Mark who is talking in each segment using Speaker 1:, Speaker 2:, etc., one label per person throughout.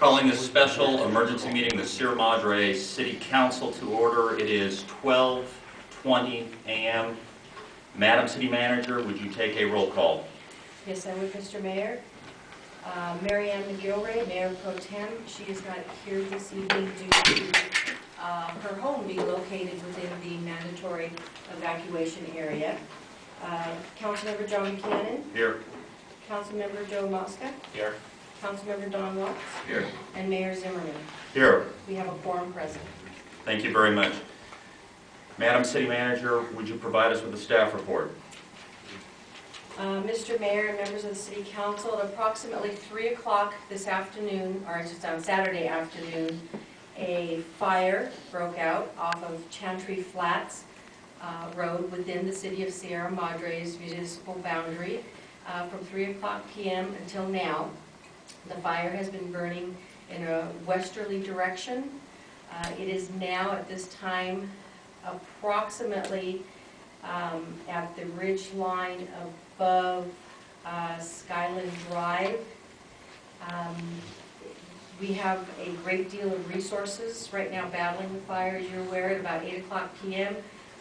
Speaker 1: Calling this special emergency meeting, the Sierra Madre City Council to order. It is 12:20 a.m. Madam City Manager, would you take a roll call?
Speaker 2: Yes, I would, Mr. Mayor. Mary Ann McGilray, Mayor Pro Tem, she is not here this evening due to her home being located within the mandatory evacuation area. Councilmember John Buchanan.
Speaker 1: Here.
Speaker 2: Councilmember Joe Mosca.
Speaker 1: Here.
Speaker 2: Councilmember Don Watts.
Speaker 1: Here.
Speaker 2: And Mayor Zimmerman.
Speaker 1: Here.
Speaker 2: We have a quorum present.
Speaker 1: Thank you very much. Madam City Manager, would you provide us with a staff report?
Speaker 2: Mr. Mayor and members of the City Council, at approximately 3 o'clock this afternoon, or just on Saturday afternoon, a fire broke out off of Chantry Flats Road within the City of Sierra Madre's municipal boundary. From 3 o'clock p.m. until now, the fire has been burning in a westerly direction. It is now, at this time, approximately at the ridge line above Skyland Drive. We have a great deal of resources right now battling the fire. As you're aware, at about 8 o'clock p.m.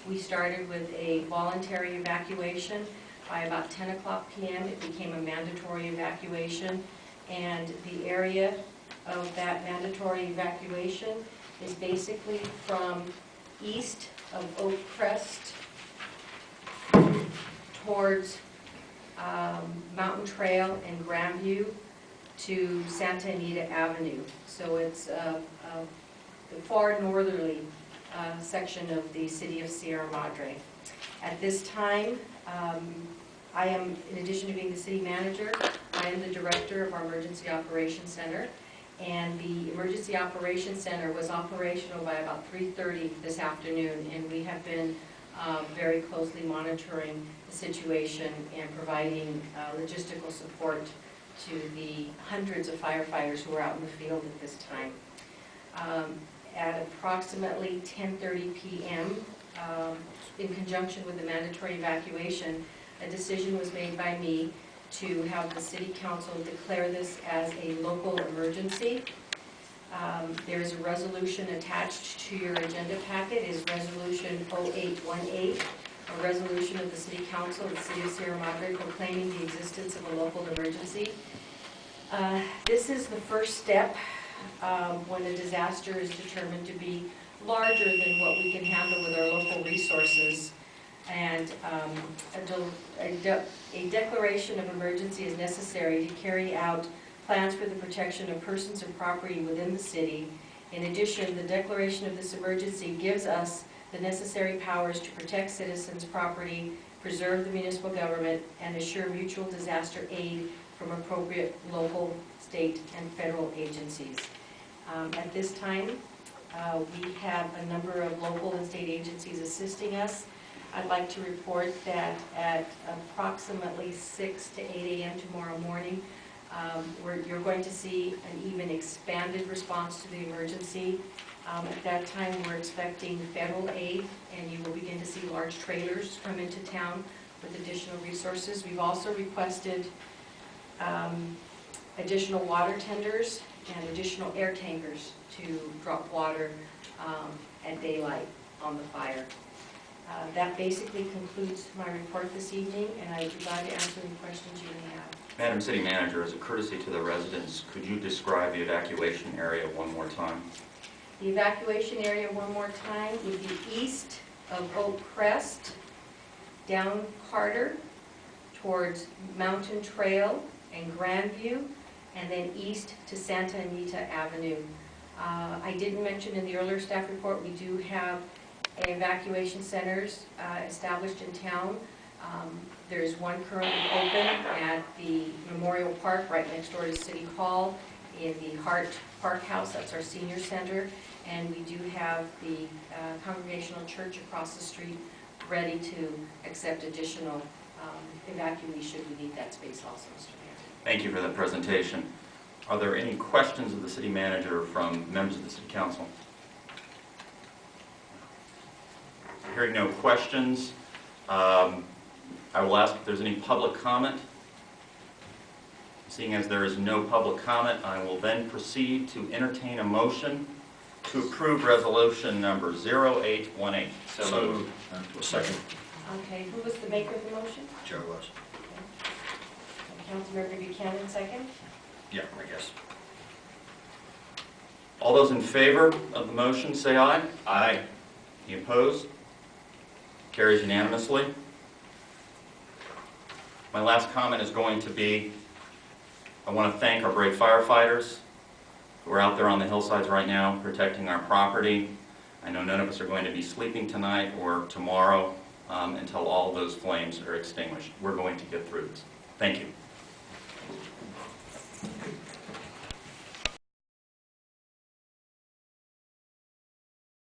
Speaker 2: we started with a voluntary evacuation. By about 10 o'clock p.m. it became a mandatory evacuation, and the area of that mandatory evacuation is basically from east of Oak Crest towards Mountain Trail and Grandview to Santa Anita Avenue. So it's the far northerly section of the City of Sierra Madre. At this time, I am, in addition to being the City Manager, I am the Director of our Emergency Operations Center, and the Emergency Operations Center was operational by about 3:30 this afternoon, and we have been very closely monitoring the situation and providing logistical support to the hundreds of firefighters who are out in the field at this time. At approximately 10:30 p.m., in conjunction with the mandatory evacuation, a decision was made by me to have the City Council declare this as a local emergency. There is a resolution attached to your agenda packet. It is Resolution 0818, a resolution of the City Council of the City of Sierra Madre proclaiming the existence of a local emergency. This is the first step when a disaster is determined to be larger than what we can handle with our local resources. And a declaration of emergency is necessary to carry out plans for the protection of persons and property within the city. In addition, the declaration of this emergency gives us the necessary powers to protect citizens' property, preserve the municipal government, and assure mutual disaster aid from appropriate local, state, and federal agencies. At this time, we have a number of local and state agencies assisting us. I'd like to report that at approximately 6 to 8 a.m. tomorrow morning, you're going to see an even expanded response to the emergency. At that time, we're expecting federal aid, and you will begin to see large trailers come into town with additional resources. We've also requested additional water tenders and additional air tankers to drop water at daylight on the fire. That basically concludes my report this evening, and I'd be glad to answer any questions you may have.
Speaker 1: Madam City Manager, as a courtesy to the residents, could you describe the evacuation area one more time?
Speaker 2: The evacuation area one more time would be east of Oak Crest, down Carter, towards Mountain Trail and Grandview, and then east to Santa Anita Avenue. I didn't mention in the earlier staff report, we do have evacuation centers established in town. There is one currently open at the Memorial Park right next door to City Hall, in the Hart Park House, that's our senior center, and we do have the Congregational Church across the street ready to accept additional evacuees should we need that space also, Mr. Mayor.
Speaker 1: Thank you for that presentation. Are there any questions of the City Manager from members of the City Council? Hearing no questions, I will ask if there's any public comment. Seeing as there is no public comment, I will then proceed to entertain a motion to approve resolution number 0818.
Speaker 3: So moved. Second.
Speaker 2: Okay, who was the maker of the motion?
Speaker 3: Joe was.
Speaker 2: Councilmember Buchanan, second.
Speaker 3: Yeah, I guess.
Speaker 1: All those in favor of the motion, say aye.
Speaker 3: Aye.
Speaker 1: Any opposed? Carries unanimously. My last comment is going to be, I want to thank our brave firefighters who are out there on the hillsides right now protecting our property. I know none of us are going to be sleeping tonight or tomorrow until all of those flames are extinguished. We're going to get through this. Thank you.